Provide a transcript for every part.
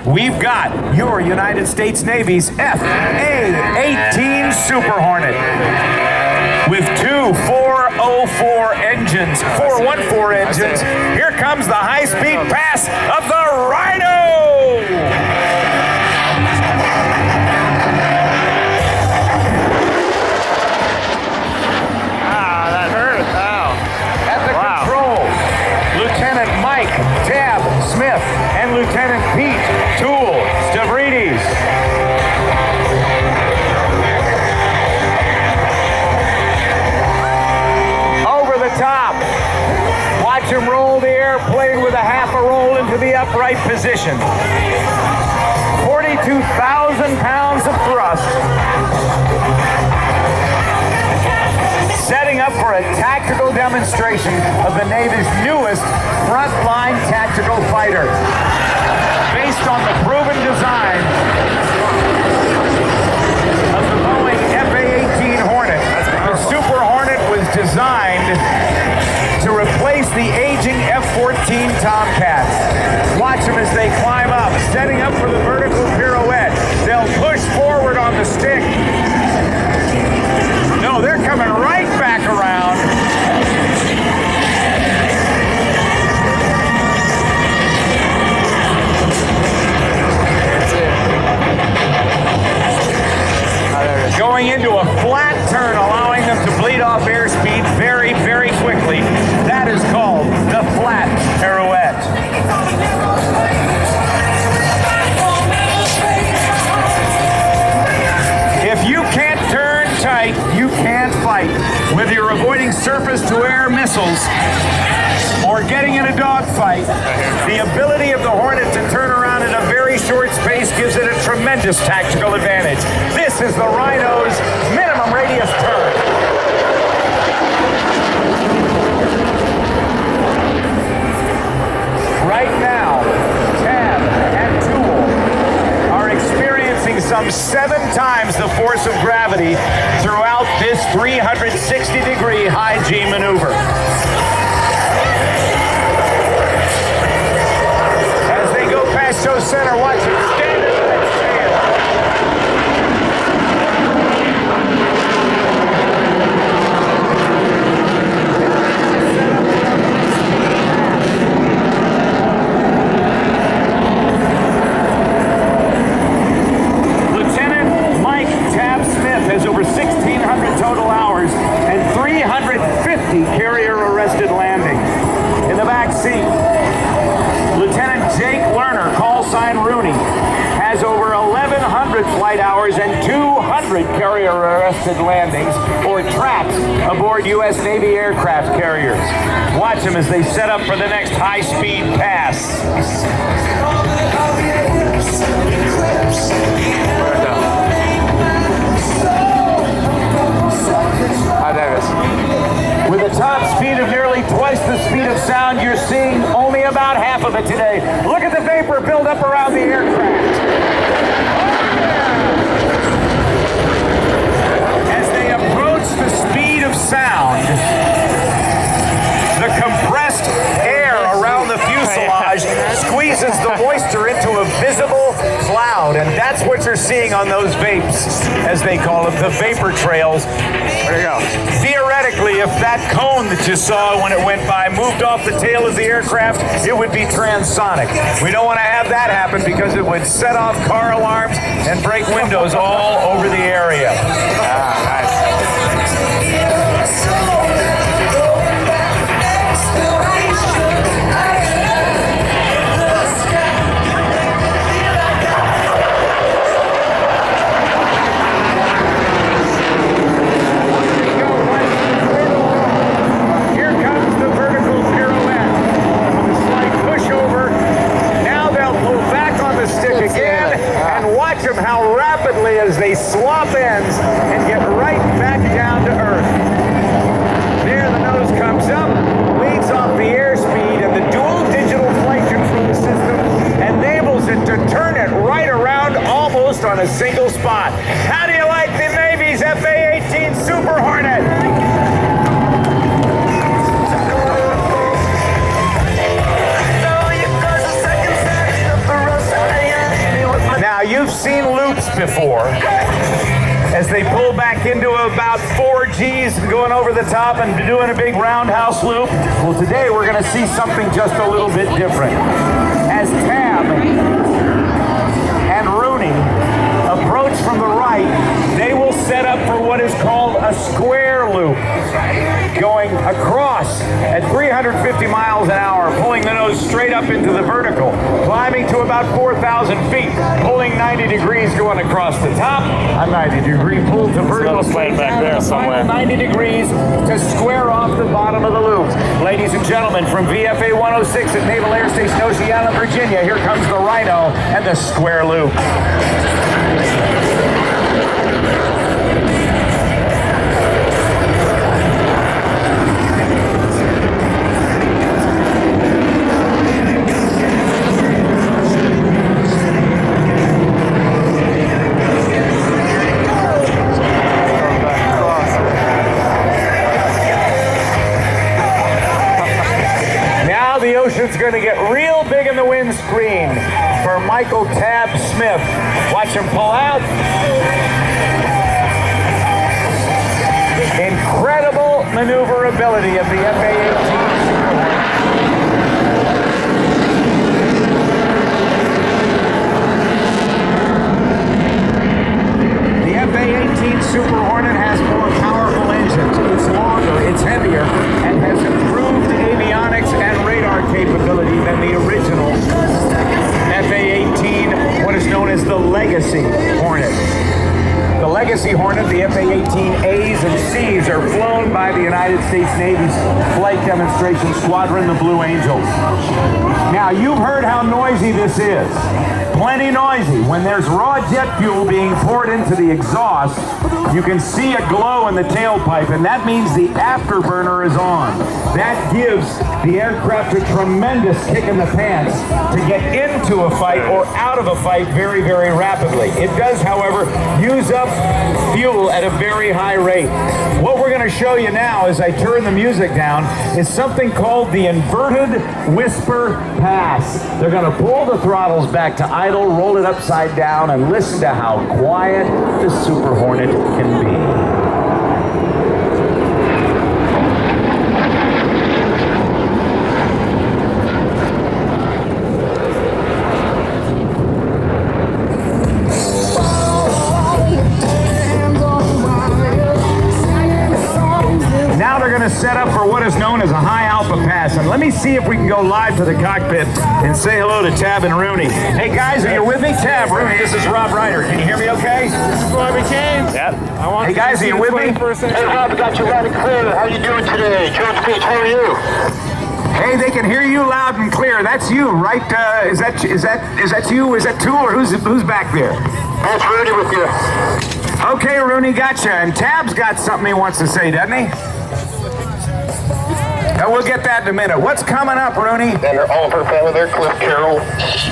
we've got your United States Navy's A-18 Super Hornet with two 404 engines, 414 engines. Here comes the high-speed pass of the Rhino! Tab Smith and Lieutenant Pete Tool Stavridis. Over the top. Watch him roll the airplane with a half a roll into the upright position. 42,000 pounds of thrust. Setting up for a tactical demonstration of the Navy's newest frontline tactical fighter. Based on the proven design of the Boeing F-A-18 Hornet, the Super Hornet was designed to replace the aging F-14 Tomcats. Watch them as they climb up, setting up for the vertical pirouette. They'll push forward on the stick. No, they're coming right back around. Going into a flat turn, allowing them to bleed off airspeed very, very quickly. That is called the flat pirouette. If you can't turn tight, you can't fight. Whether you're avoiding surface-to-air missiles or getting in a dogfight, the ability of the Hornet to turn around in a very short space gives it a tremendous tactical advantage. This is the Rhino's minimum radius turn. Right now, Tab and Tool are experiencing some 7 times the force of gravity throughout this 360-degree high-G maneuver. As they go past show center, watch it stand in the next tail. Has over 1,600 total hours and 350 carrier-arrested landings. In the back seat, Lieutenant Jake Lerner, call sign Rooney, has over 1,100 flight hours and 200 carrier-arrested landings or traps aboard U.S. Navy aircraft carriers. Watch them as they set up for the next high-speed pass. With a top speed of nearly twice the speed of sound, you're seeing only about half of it today. Look at the vapor build up around the aircraft. As they approach the speed of sound, the compressed air around the fuselage squeezes the moisture into a visible cloud, and that's what you're seeing on those vapes, as they call them, the vapor trails. There you go. Theoretically, if that cone that you saw when it went by moved off the tail of the aircraft, it would be transonic. We don't want to have that happen because it would set off car alarms and break windows all over the area. Nice. How rapidly as they swap ends and get right back down to earth. There the nose comes up, leads off the airspeed, and the dual digital flight control system enables it to turn it right around almost on a single spot. How do you like the Navy's F-A-18 Super Hornet? you've seen loops before, as they pull back into about 4 Gs going over the top and doing a big roundhouse loop. Well, today we're going to see something just a little bit different. As Tab and Rooney approach from the right, they will set up for what is called a square loop, going across at 350 miles an hour, pulling the nose straight up into the vertical, climbing to about 4,000 feet, pulling 90 degrees going across the top, a 90-degree pull to vertical, back there somewhere. 90 degrees to square off the bottom of the loop. Ladies and gentlemen, from VFA 106 at Naval Air Station Oceana, Virginia, here comes the Rhino and the square loop. The ocean's going to get real big in the windscreen for Michael Tab Smith. Watch him pull out. Incredible maneuverability of the A-18. The F-A-18 Super Hornet has more powerful engines. It's longer, it's heavier, and has improved avionics and radar capability than the original F-A-18, what is known as the Legacy Hornet. The Legacy Hornet, the F-A-18As and Cs, are flown by the United States Navy's Flight Demonstration Squadron, the Blue Angels. Now, you've heard how noisy this is. Plenty noisy. When there's raw jet fuel being poured into the exhaust, you can see a glow in the tailpipe, and that means the afterburner is on. That gives the aircraft a tremendous kick in the pants to get into a fight or out of a fight very, very rapidly. It does, however, use up fuel at a very high rate. What we're going to show you now, as I turn the music down, is something called the inverted whisper pass. They're going to pull the throttles back to idle, roll it upside down, and listen to how quiet the Super Hornet can be. Set up for what is known as a high alpha pass, and let me see if we can go live to the cockpit and say hello to Tab and Rooney. Hey guys, are you with me? Tab, Rooney, this is Rob Ryder. Can you hear me okay? This is Bobby Kane. Yeah. Hey guys, are you with me? Hey Rob, got you loud and clear. How you doing today? Jones Beach, how are you? Hey, they can hear you loud and clear. That's you, right? Is that you? Is that two, or who's back there? That's Rooney with you. Okay, Rooney, gotcha. And Tab's got something he wants to say, doesn't he? We'll get that in a minute. What's coming up, Rooney? And all of her family there, Cliff, Carol,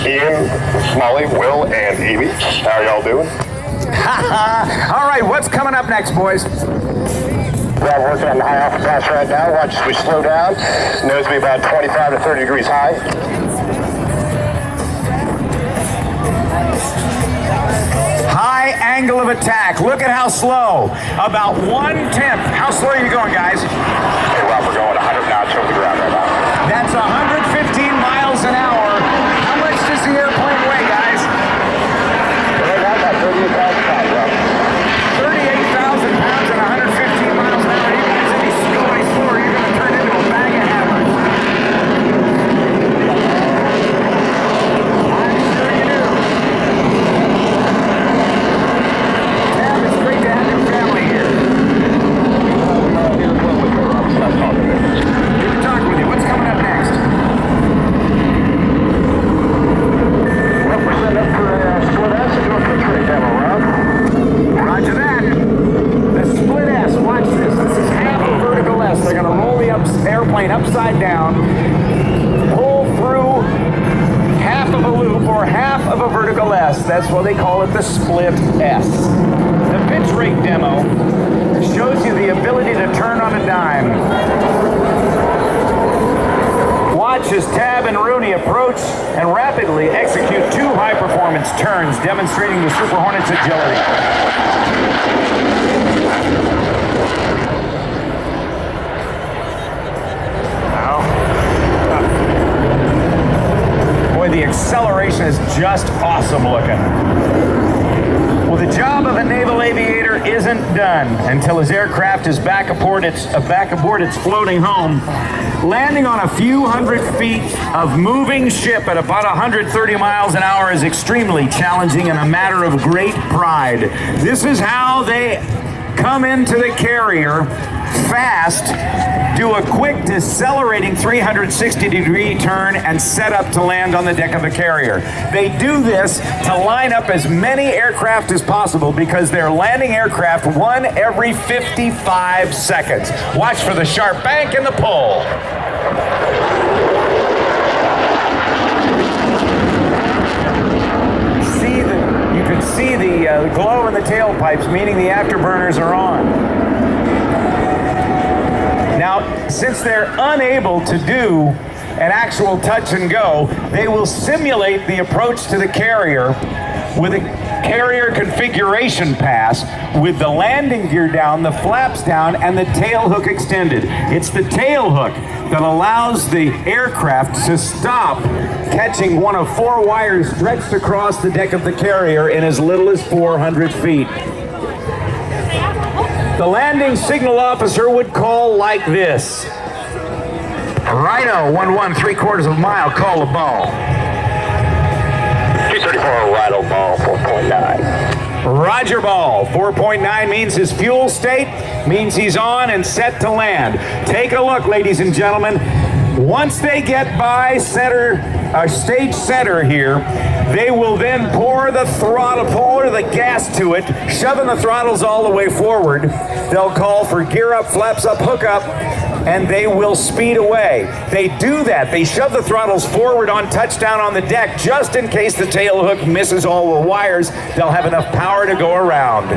Ian, Molly, Will, and Evie. How are y'all doing? All right, what's coming up next, boys? We're working on the high alpha pass right now. Watch as we slow down. Nose will be about 25 to 30 degrees high. High angle of attack. Look at how slow. About 1/10. How slow are you going, guys? Hey, Rob, we're going 100 knots over the ground right now. That's 115 miles an hour. How much does the airplane weigh, guys? Right now, about 38,000 pounds, Rob. 38,000 pounds and 115 miles an hour. Even if it's going slower, you're going to turn into a bag of hammers. I'm sure you do. Tab, it's great to have your family here. Good to talk with you. What's coming up next? Well, we're set up for a split S and do a pitch rate demo, Rob. Roger that. The split S, watch this. This is half a vertical S. They're going to roll the airplane upside down, pull through half of a loop or half of a vertical S. That's why they call it the split S. The pitch rate demo shows you the ability to turn on a dime. Watch Watch as Tab and Rooney approach and rapidly execute 2 high-performance turns, demonstrating the Super Hornet's agility. Boy, the acceleration is just awesome looking. Well, the job of a naval aviator isn't done until his aircraft is back aboard its floating home. Landing on a few hundred feet of moving ship at about 130 miles an hour is extremely challenging and a matter of great pride. This is how they come into the carrier fast, do a quick decelerating 360-degree turn, and set up to land on the deck of the carrier. They do this to line up as many aircraft as possible because they're landing aircraft 1 every 55 seconds. Watch for the sharp bank and the pull. You can see the glow in the tailpipes, meaning the afterburners are on. Now, since they're unable to do an actual touch and go, they will simulate the approach to the carrier with a carrier configuration pass with the landing gear down, the flaps down, and the tail hook extended. It's the tail hook that allows the aircraft to stop catching one of 4 wires stretched across the deck of the carrier in as little as 400 feet. The landing signal officer would call like this. Rhino 11 3/4 of a mile, call the ball. 234 Rhino ball 4.9. Roger ball. 4.9 means his fuel state, means he's on and set to land. Take a look, ladies and gentlemen. Once they get by stage center here, they will then pour the gas to it, shoving the throttles all the way forward. They'll call for gear up, flaps up, hook up, and they will speed away. They do that. They shove the throttles forward on touchdown on the deck just in case the tail hook misses all the wires. They'll have enough power to go around.